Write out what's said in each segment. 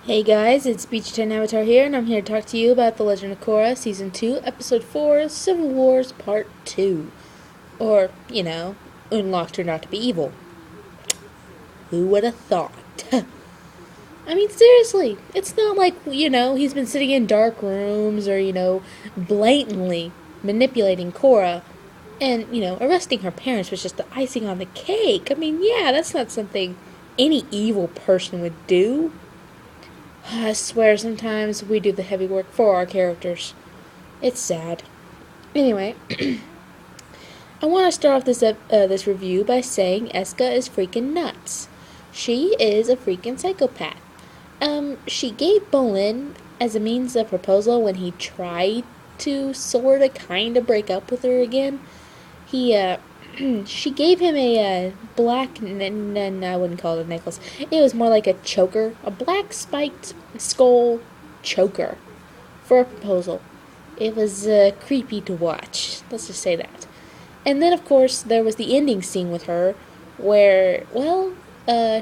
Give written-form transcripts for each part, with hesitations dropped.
Hey guys, it's Beach 10 Avatar here, and I'm here to talk to you about The Legend of Korra, Season 2, Episode 4, Civil Wars Part 2. Or, Unlock turned out to be evil. Who would have thought? I mean, seriously, it's not like, he's been sitting in dark rooms or, blatantly manipulating Korra. And, arresting her parents was just the icing on the cake. I mean, yeah, that's not something any evil person would do. I swear sometimes we do the heavy work for our characters. It's sad. Anyway, I want to start off this review by saying Eska is freaking nuts. She is a freaking psychopath. She gave Bolin as a means of proposal when he tried to sorta kinda break up with her again. She gave him a black, I wouldn't call it a necklace. It was more like a choker, a black spiked skull choker for a proposal. It was creepy to watch. Let's just say that. And then, of course, there was the ending scene with her where,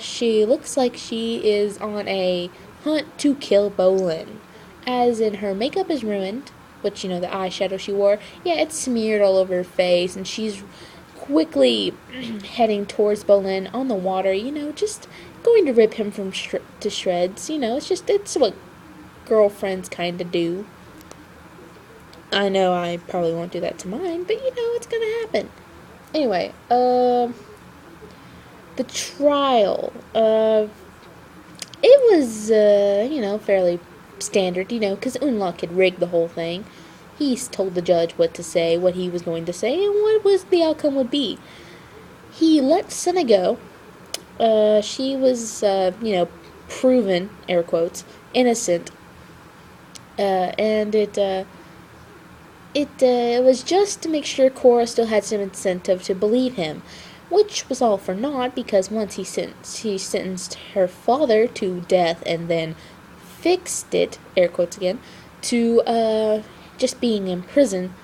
she looks like she is on a hunt to kill Bolin. As in, her makeup is ruined, which, the eyeshadow she wore, yeah, it's smeared all over her face, and she's quickly heading towards Bolin on the water, just going to rip him to shreds. It's what girlfriends kind of do. I know I probably won't do that to mine, but it's gonna happen. Anyway, the trial, it was, fairly standard, because Unlock had rigged the whole thing. He told the judge what to say, what he was going to say, and what was the outcome would be. He let Senna go. She was, proven, air quotes, innocent. And it was just to make sure Korra still had some incentive to believe him, which was all for naught because once he sentenced her father to death and then fixed it, air quotes again, to just being in prison,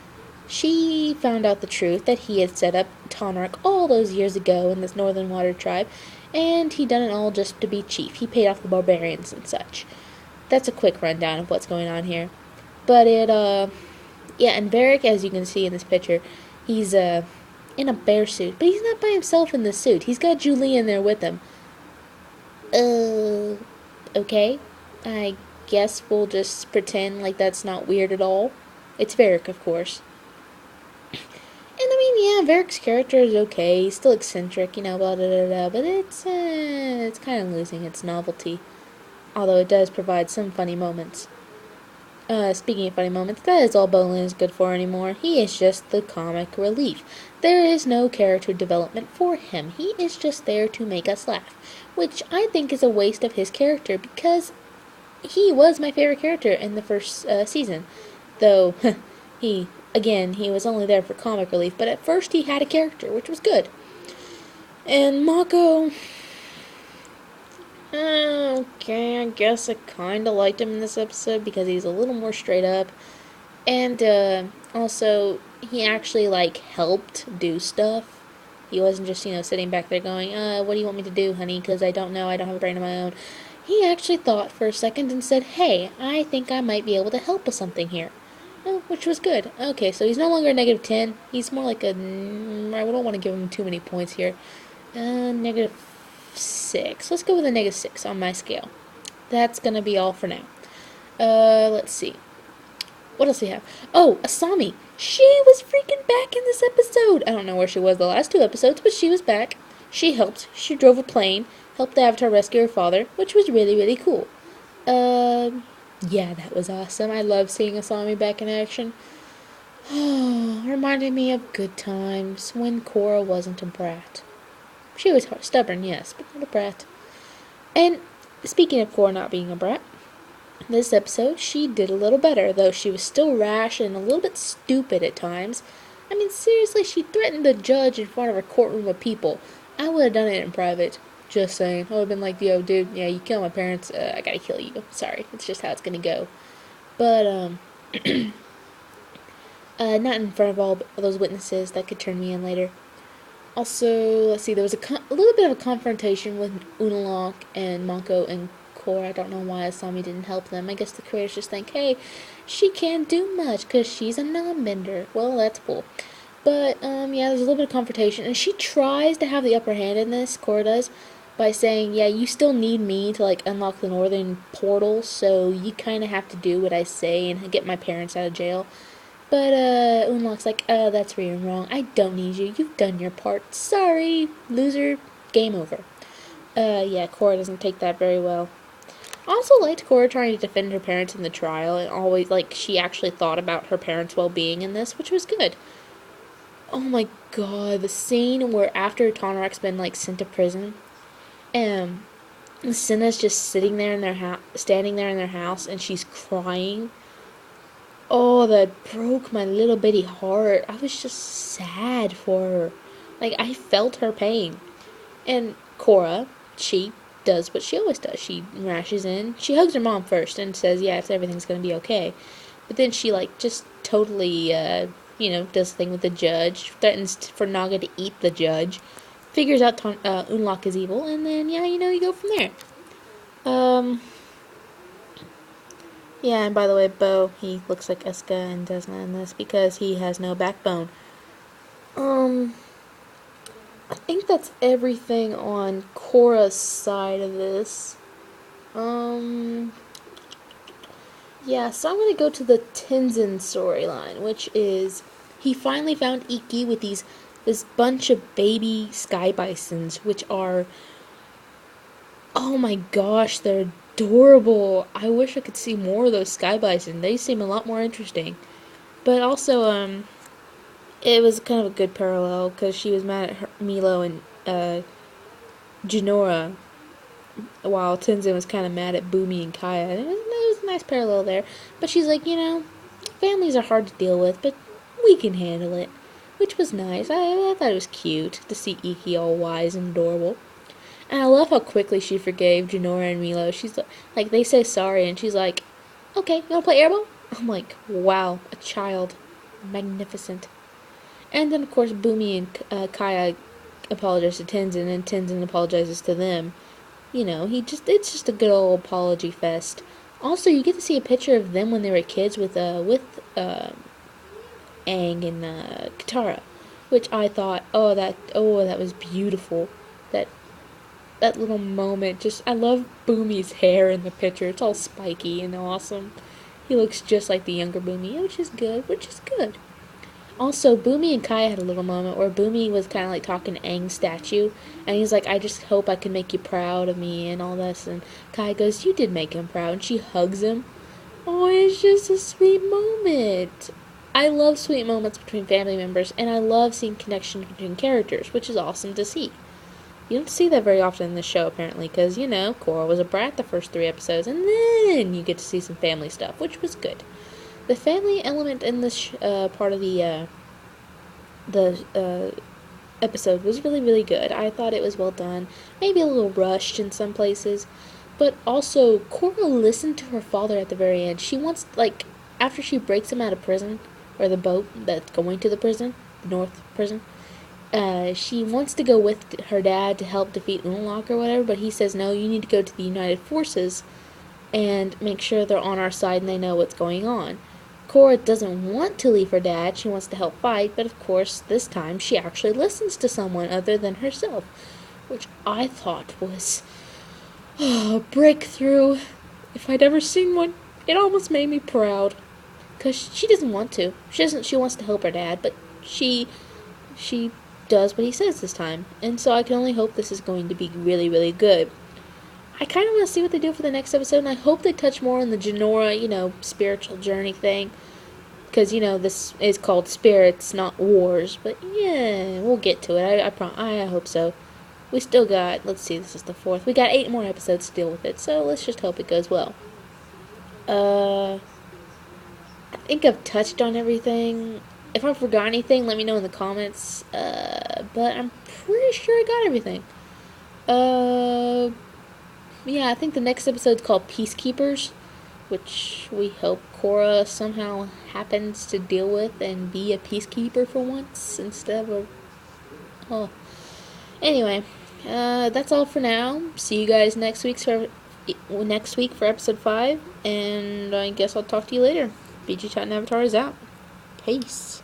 she found out the truth that he had set up Tonark all those years ago in this Northern Water tribe, and he done it all just to be chief. He paid off the barbarians and such. That's a quick rundown of what's going on here. But and Varric, as you can see in this picture, he's in a bear suit, but he's not by himself in the suit. He's got Julie in there with him. Okay. I guess we'll just pretend like that's not weird at all. It's Varric, of course. And I mean, yeah, Varric's character is okay. He's still eccentric, blah, blah, blah, blah, but it's kind of losing its novelty. Although it does provide some funny moments. Speaking of funny moments, that is all Bolin is good for anymore. He is just the comic relief. There is no character development for him. He is just there to make us laugh, which I think is a waste of his character because he was my favorite character in the first season. Though, he was only there for comic relief, but at first he had a character, which was good. And Mako, okay, I guess I kinda liked him in this episode because he's a little more straight up. And, also, he actually, helped do stuff. He wasn't just, sitting back there going, what do you want me to do, honey? Because I don't know, I don't have a brain of my own. He actually thought for a second and said, hey, I think I might be able to help with something here. Which was good. Okay, so he's no longer a negative 10. He's more like a... I don't want to give him too many points here. Negative 6. Let's go with a negative 6 on my scale. That's going to be all for now. Let's see. What else do we have? Oh, Asami. She was freaking back in this episode. I don't know where she was the last 2 episodes, but she was back. She helped. She drove a plane. Helped the Avatar rescue her father, which was really, really cool. Yeah, that was awesome. I love seeing Asami back in action. Reminded me of good times when Korra wasn't a brat. She was stubborn, yes, but not a brat. And speaking of Korra not being a brat, this episode she did a little better, though she was still rash and a little bit stupid at times. I mean, seriously, she threatened the judge in front of a courtroom of people. I would have done it in private. Just saying. I would have been like, yo, dude, yeah, you killed my parents, I gotta kill you. Sorry, it's just how it's gonna go. But, not in front of all those witnesses that could turn me in later. Also, let's see, there was a little bit of a confrontation with Unalak and Mako and Korra. I don't know why Asami didn't help them. I guess the creators just think, hey, she can't do much because she's a non-bender. Well, that's cool. But, yeah, there's a little bit of confrontation. And she tries to have the upper hand in this, Korra does, by saying, yeah, you still need me to, like, unlock the northern portal, so you kind of have to do what I say and get my parents out of jail. But, Unlock's like, that's where you're wrong. I don't need you. You've done your part. Sorry, loser. Game over. Yeah, Korra doesn't take that very well. I also liked Korra trying to defend her parents in the trial, and always, like, she actually thought about her parents' well-being in this, which was good. Oh my god, the scene where after Tonrak's been, like, sent to prison, Cinna's just sitting there in their house, standing there in their house, and she's crying. Oh, that broke my little bitty heart. I was just sad for her. Like, I felt her pain. And Korra, she does what she always does. She rashes in. She hugs her mom first and says, yeah, everything's going to be okay. But then she, like, just totally, does the thing with the judge. Threatens for Naga to eat the judge. Figures out Unlock is evil. And then, yeah, you go from there. Yeah, and by the way, Bo, he looks like Eska and Desna in this because he has no backbone. I think that's everything on Korra's side of this. Yeah, so I'm gonna go to the Tenzin storyline, which is he finally found Iki with this bunch of baby sky bisons, which are, oh my gosh, they're adorable. I wish I could see more of those sky bison. They seem a lot more interesting. But also, it was kind of a good parallel because she was mad at Milo and Jinora, while Tenzin was kind of mad at Bumi and Kaya. And it was a nice parallel there. But she's like, families are hard to deal with, but we can handle it. Which was nice. I thought it was cute to see Iki all wise and adorable. And I love how quickly she forgave Jinora and Milo. She's like, they say sorry, and she's like, okay, you wanna play airball? I'm like, wow, a child. Magnificent. And then, of course, Bumi and Kaya apologize to Tenzin, and Tenzin apologizes to them. It's just a good old apology fest. Also, you get to see a picture of them when they were kids with Aang and Katara, which I thought, that was beautiful. That little moment, I love Bumi's hair in the picture. It's all spiky and awesome. He looks just like the younger Bumi, which is good. Also, Bumi and Kaya had a little moment where Bumi was kind of like talking to Aang's statue, and he's like, I just hope I can make you proud of me and all this, and Kaya goes, you did make him proud, and she hugs him. Oh, it's just a sweet moment. I love sweet moments between family members, and I love seeing connections between characters, which is awesome to see. You don't see that very often in this show, apparently, because, Korra was a brat the first 3 episodes, and then you get to see some family stuff, which was good. The family element in this part of the episode was really, really good. I thought it was well done, maybe a little rushed in some places, but also, Korra listened to her father at the very end. She wants, after she breaks him out of prison, or the boat that's going to the prison, the North prison, she wants to go with her dad to help defeat Unlock or whatever, but he says, no, you need to go to the United Forces and make sure they're on our side and they know what's going on. Korra doesn't want to leave her dad, she wants to help fight, but of course, this time, she actually listens to someone other than herself, which I thought was a breakthrough. If I'd ever seen one, it almost made me proud. Because she doesn't want to. She wants to help her dad, but she does what he says this time. And so I can only hope this is going to be really, really good. I kind of want to see what they do for the next episode, and I hope they touch more on the Jinora, spiritual journey thing. Because, this is called Spirits, not Wars. But, yeah, we'll get to it. I hope so. We still got, let's see, this is the 4th. We got 8 more episodes to deal with it, so let's just hope it goes well. I think I've touched on everything. If I forgot anything, let me know in the comments. But I'm pretty sure I got everything. Yeah, I think the next episode's called Peacekeepers, which we hope Korra somehow happens to deal with and be a peacekeeper for once instead of Anyway, that's all for now. See you guys next week next week for episode 5, and I guess I'll talk to you later. BG Chat and Avatar is out. Peace.